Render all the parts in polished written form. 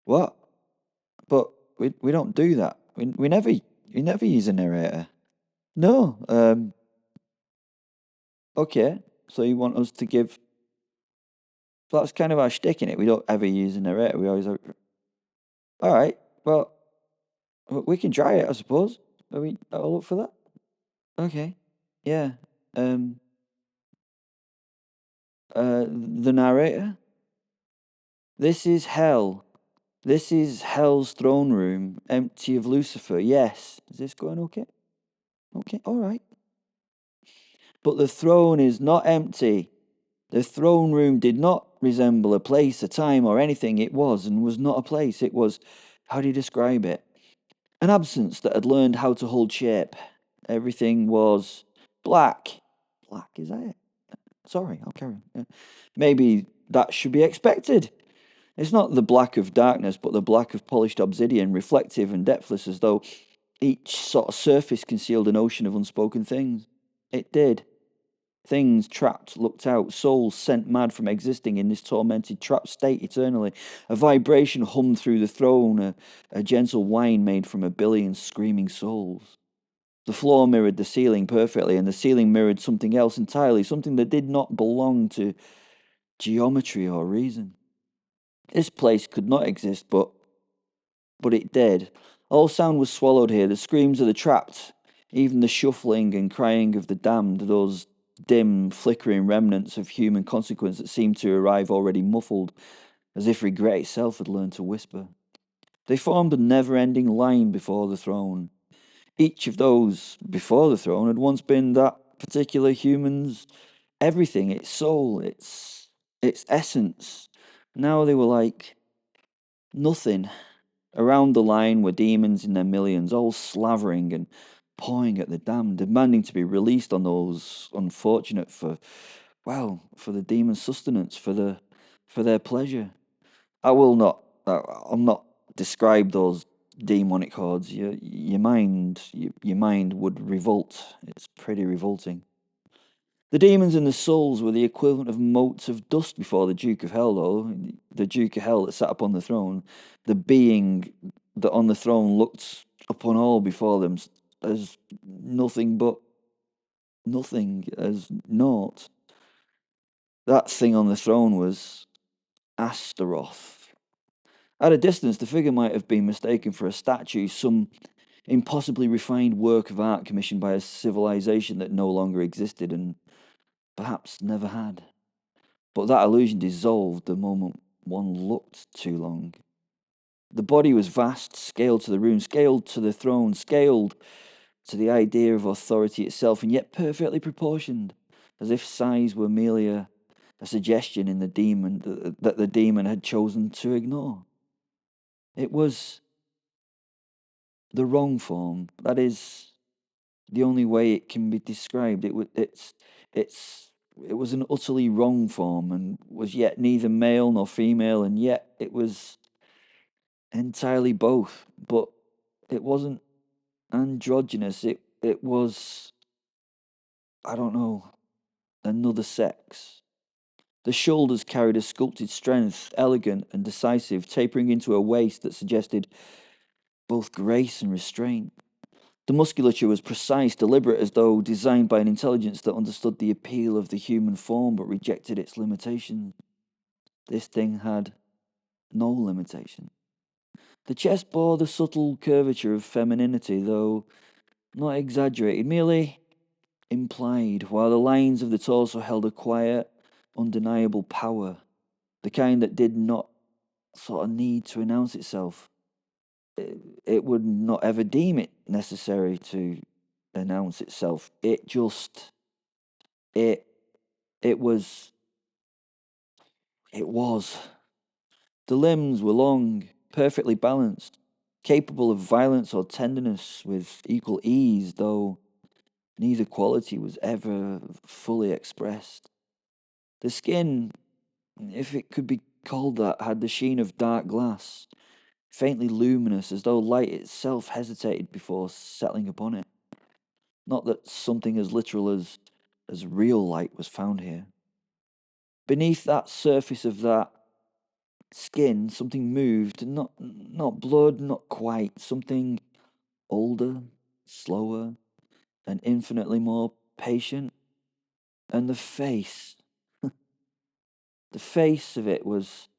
What? But we don't do that. We never use a narrator. No. Okay. So you want us to give? That's kind of our shtick in it. We don't ever use a narrator. We always. All right. Well, we can try it, I suppose. Are we all up for that? Okay. Yeah. Um. The narrator. This is hell. This is hell's throne room, empty of Lucifer. Yes. Is this going okay? Okay. All right. But the throne is not empty. The throne room did not resemble a place, a time, or anything. It was and was not a place. It was, how do you describe it? An absence that had learned how to hold shape. Everything was black. Black, is that it? Sorry, I'll carry on. Yeah. Maybe that should be expected. It's not the black of darkness, but the black of polished obsidian, reflective and depthless, as though each sort of surface concealed an ocean of unspoken things. It did. Things trapped looked out, souls sent mad from existing in this tormented, trapped state eternally. A vibration hummed through the throne, a gentle whine made from a billion screaming souls. The floor mirrored the ceiling perfectly, and the ceiling mirrored something else entirely, something that did not belong to geometry or reason. This place could not exist, but it did. All sound was swallowed here, the screams of the trapped, even the shuffling and crying of the damned, those dim, flickering remnants of human consequence that seemed to arrive already muffled, as if regret itself had learned to whisper. They formed a never-ending line before the throne. Each of those before the throne had once been that particular human's everything, its soul, its essence. Now they were like nothing. Around the line were demons in their millions, all slavering and pawing at the damned, demanding to be released on those unfortunate for the demon's sustenance, for their pleasure. I will not, I'll not describe those demonic hordes. Your mind would revolt. It's pretty revolting. The demons and the souls were the equivalent of motes of dust before the Duke of Hell, though. The Duke of Hell that sat upon the throne, the being that on the throne looked upon all before them as nothing but nothing, as naught. That thing on the throne was Astaroth. At a distance, the figure might have been mistaken for a statue, some impossibly refined work of art commissioned by a civilization that no longer existed and perhaps never had. But that illusion dissolved the moment one looked too long. The body was vast, scaled to the room, scaled to the throne, scaled to the idea of authority itself, and yet perfectly proportioned, as if size were merely a suggestion in the demon that the demon had chosen to ignore. It was the wrong form. That is the only way it can be described. It was an utterly wrong form and was yet neither male nor female, and yet it was entirely both. But it wasn't androgynous. It was, I don't know, another sex. The shoulders carried a sculpted strength, elegant and decisive, tapering into a waist that suggested both grace and restraint. The musculature was precise, deliberate, as though designed by an intelligence that understood the appeal of the human form but rejected its limitations. This thing had no limitation. The chest bore the subtle curvature of femininity, though not exaggerated, merely implied, while the lines of the torso held a quiet, undeniable power, the kind that did not sort of need to announce itself. It would not ever deem it necessary to announce itself. It it was it was. The limbs were long, perfectly balanced, capable of violence or tenderness with equal ease, though neither quality was ever fully expressed. The skin, if it could be called that, had the sheen of dark glass, faintly luminous, as though light itself hesitated before settling upon it. Not that something as literal as real light was found here. Beneath that surface of that skin, something moved, not blood, not quite, something older, slower, and infinitely more patient. And the face of it was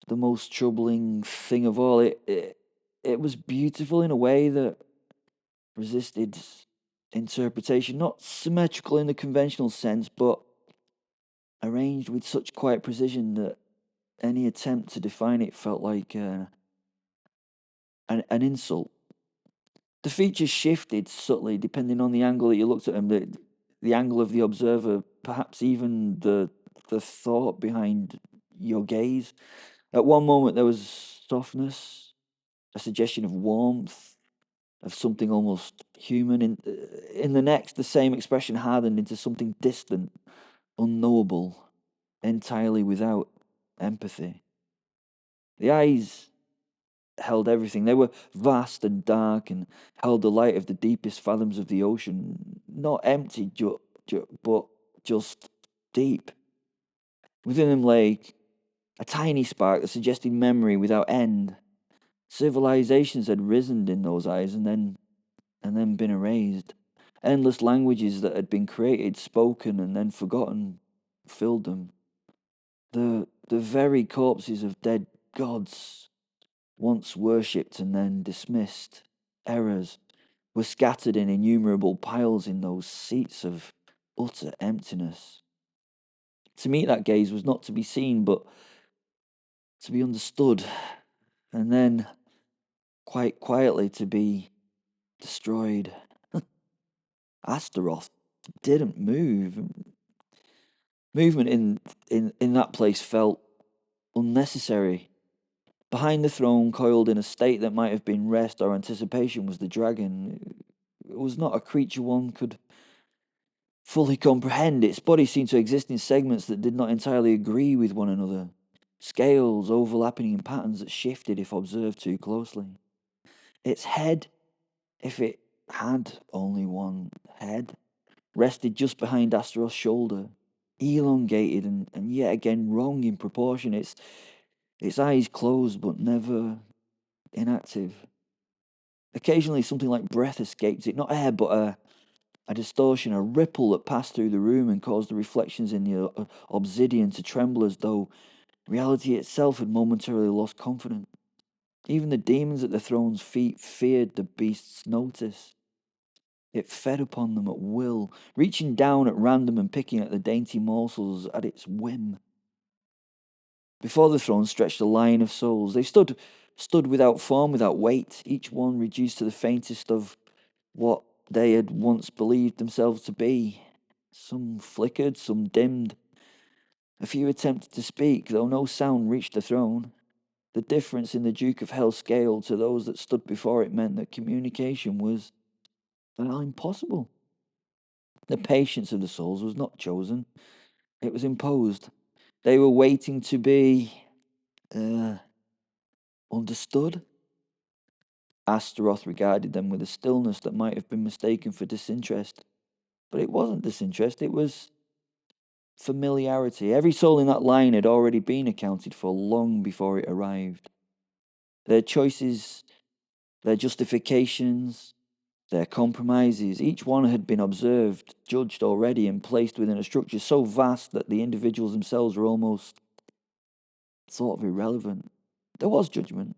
the most troubling thing of all. It was beautiful in a way that resisted interpretation, not symmetrical in the conventional sense, but arranged with such quiet precision that any attempt to define it felt like an insult. The features shifted subtly depending on the angle that you looked at them, the angle of the observer, perhaps even the thought behind your gaze. At one moment there was softness, a suggestion of warmth, of something almost human. In the next, the same expression hardened into something distant, unknowable, entirely without empathy. The eyes held everything. They were vast and dark and held the light of the deepest fathoms of the ocean, not empty, but just deep. Within them lay a tiny spark that suggested memory without end. Civilizations had risen in those eyes and then been erased. Endless languages that had been created, spoken, and then forgotten filled them. The very corpses of dead gods, once worshipped and then dismissed, errors, were scattered in innumerable piles in those seats of utter emptiness. To meet that gaze was not to be seen, but to be understood, and then, quite quietly, to be destroyed. Astaroth didn't move. Movement in that place felt unnecessary. Behind the throne, coiled in a state that might have been rest or anticipation, was the dragon. It was not a creature one could fully comprehend. Its body seemed to exist in segments that did not entirely agree with one another, scales overlapping in patterns that shifted if observed too closely. Its head, if it had only one head, rested just behind Astaroth's shoulder, elongated and yet again wrong in proportion. Its eyes closed but never inactive. Occasionally something like breath escaped it, not air but a distortion, a ripple that passed through the room and caused the reflections in the obsidian to tremble as though reality itself had momentarily lost confidence. Even the demons at the throne's feet feared the beast's notice. It fed upon them at will, reaching down at random and picking at the dainty morsels at its whim. Before the throne stretched a line of souls. They stood without form, without weight, each one reduced to the faintest of what they had once believed themselves to be. Some flickered, some dimmed. A few attempted to speak, though no sound reached the throne. The difference in the Duke of Hell's scale to those that stood before it meant that communication was impossible. The patience of the souls was not chosen, it was imposed. They were waiting to be understood. Astaroth regarded them with a stillness that might have been mistaken for disinterest. But it wasn't disinterest, it was familiarity. Every soul in that line had already been accounted for long before it arrived. Their choices, their justifications, their compromises, each one had been observed, judged already, and placed within a structure so vast that the individuals themselves were almost sort of irrelevant. There was judgment.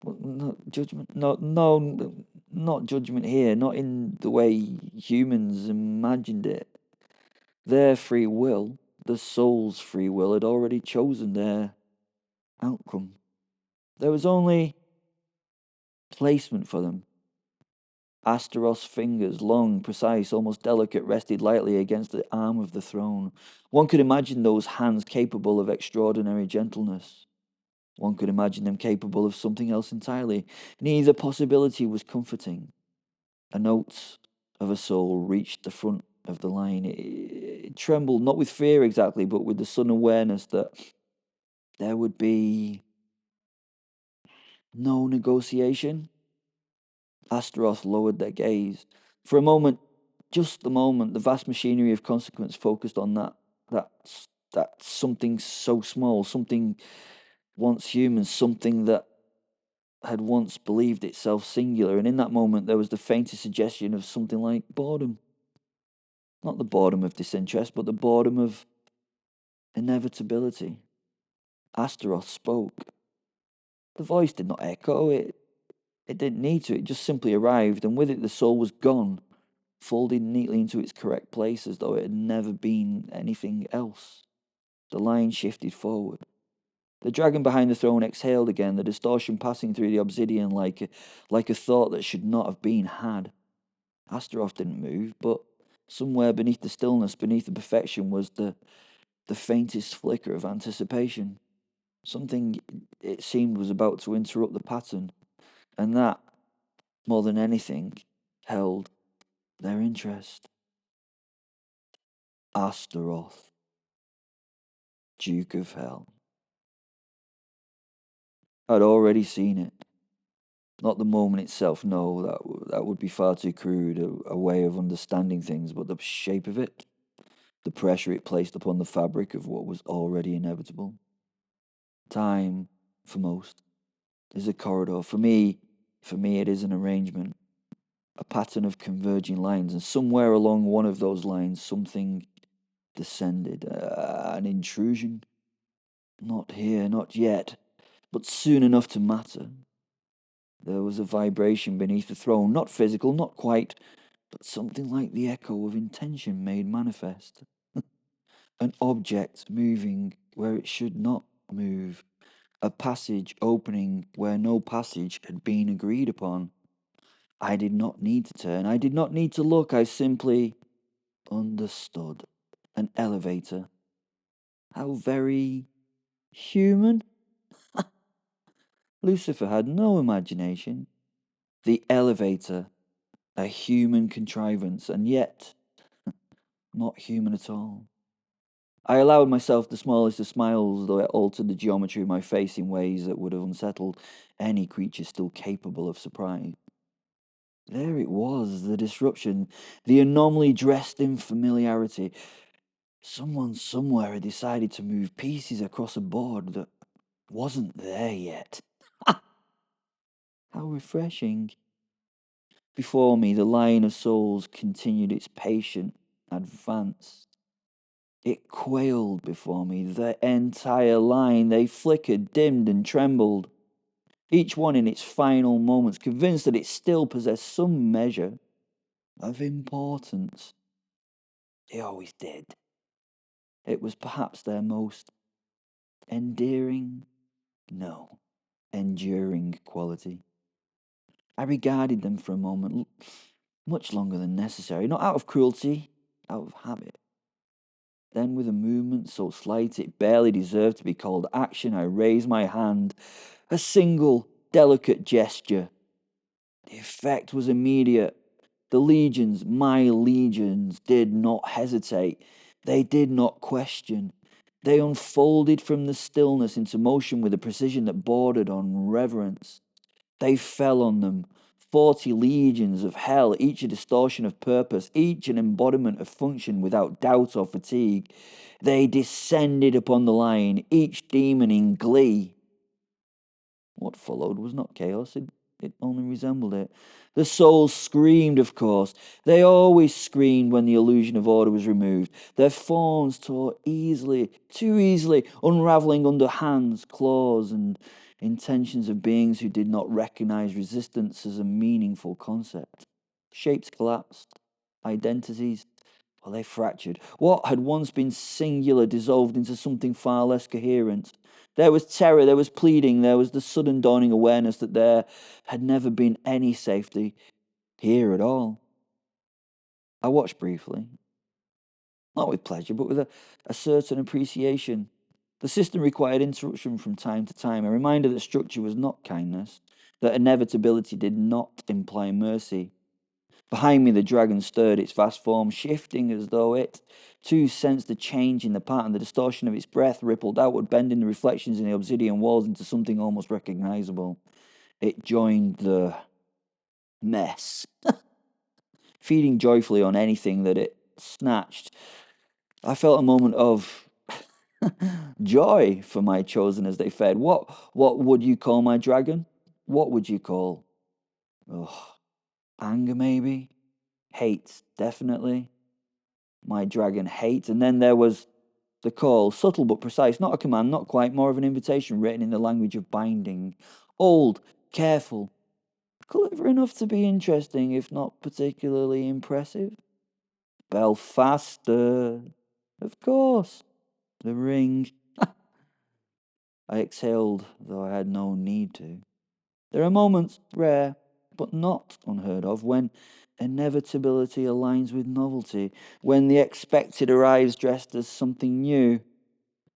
Well, not judgment. Not judgment here. Not in the way humans imagined it. Their free will, the soul's free will, had already chosen their outcome. There was only placement for them. Astaroth's fingers, long, precise, almost delicate, rested lightly against the arm of the throne. One could imagine those hands capable of extraordinary gentleness. One could imagine them capable of something else entirely. Neither possibility was comforting. A note of a soul reached the front of the line. It trembled, not with fear exactly, but with the sudden awareness that there would be no negotiation. Astaroth lowered their gaze. For a moment, just the moment, the vast machinery of consequence focused on that something so small, something once human, something that had once believed itself singular, and in that moment there was the faintest suggestion of something like boredom. Not the boredom of disinterest, but the boredom of inevitability. Astaroth spoke. The voice did not echo, it didn't need to, it just simply arrived, and with it the soul was gone, folded neatly into its correct place as though it had never been anything else. The line shifted forward. The dragon behind the throne exhaled again, the distortion passing through the obsidian like a thought that should not have been had. Astaroth didn't move, but somewhere beneath the stillness, beneath the perfection, was the faintest flicker of anticipation. Something, it seemed, was about to interrupt the pattern, and that, more than anything, held their interest. Astaroth, Duke of Hell. I'd already seen it. Not the moment itself, no, that would be far too crude a way of understanding things, but the shape of it, the pressure it placed upon the fabric of what was already inevitable. Time, for most, is a corridor. For me, it is an arrangement, a pattern of converging lines, and somewhere along one of those lines, something descended, an intrusion. Not here, not yet, but soon enough to matter. There was a vibration beneath the throne, not physical, not quite, but something like the echo of intention made manifest. An object moving where it should not move. A passage opening where no passage had been agreed upon. I did not need to turn. I did not need to look. I simply understood. An elevator. How very human. Lucifer had no imagination. The elevator, a human contrivance, and yet not human at all. I allowed myself the smallest of smiles, though it altered the geometry of my face in ways that would have unsettled any creature still capable of surprise. There it was, the disruption, the anomaly dressed in familiarity. Someone somewhere had decided to move pieces across a board that wasn't there yet. How refreshing. Before me, the line of souls continued its patient advance. It quailed before me, the entire line. They flickered, dimmed, and trembled, each one in its final moments, convinced that it still possessed some measure of importance. They always did. It was perhaps their most endearing, no, enduring quality. I regarded them for a moment, much longer than necessary, not out of cruelty, out of habit. Then, with a movement so slight it barely deserved to be called action, I raised my hand, a single, delicate gesture. The effect was immediate. The legions, my legions, did not hesitate. They did not question. They unfolded from the stillness into motion with a precision that bordered on reverence. They fell on them. 40 legions of hell, each a distortion of purpose, each an embodiment of function without doubt or fatigue. They descended upon the line, each demon in glee. What followed was not chaos, it only resembled it. The souls screamed, of course. They always screamed when the illusion of order was removed. Their forms tore easily, too easily, unraveling under hands, claws, and intentions of beings who did not recognize resistance as a meaningful concept. Shapes collapsed, identities, well, they fractured. What had once been singular dissolved into something far less coherent. There was terror, there was pleading, there was the sudden dawning awareness that there had never been any safety here at all. I watched briefly, not with pleasure, but with a certain appreciation. The system required interruption from time to time, a reminder that structure was not kindness, that inevitability did not imply mercy. Behind me, the dragon stirred its vast form, shifting as though it, too, sensed the change in the pattern. The distortion of its breath rippled outward, bending the reflections in the obsidian walls into something almost recognizable. It joined the mess, feeding joyfully on anything that it snatched. I felt a moment of Joy for my chosen as they fed. What would you call my dragon? What would you call? Oh, anger maybe? Hate, definitely. My dragon hate. And then there was the call, subtle but precise, not a command, not quite, more of an invitation written in the language of binding. Old, careful, clever enough to be interesting, if not particularly impressive. Belfaster, of course. The ring. I exhaled, though I had no need to. There are moments, rare, but not unheard of, when inevitability aligns with novelty, when the expected arrives dressed as something new.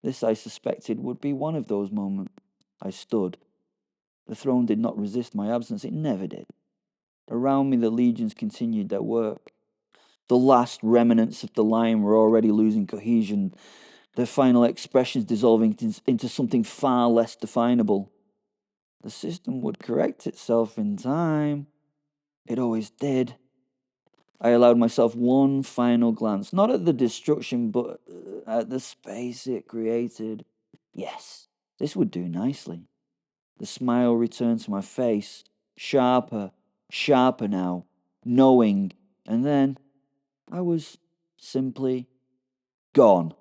This, I suspected, would be one of those moments. I stood. The throne did not resist my absence, it never did. Around me, the legions continued their work. The last remnants of the line were already losing cohesion, their final expressions dissolving into something far less definable. The system would correct itself in time. It always did. I allowed myself one final glance, not at the destruction, but at the space it created. Yes, this would do nicely. The smile returned to my face, sharper, sharper now, knowing, and then I was simply gone.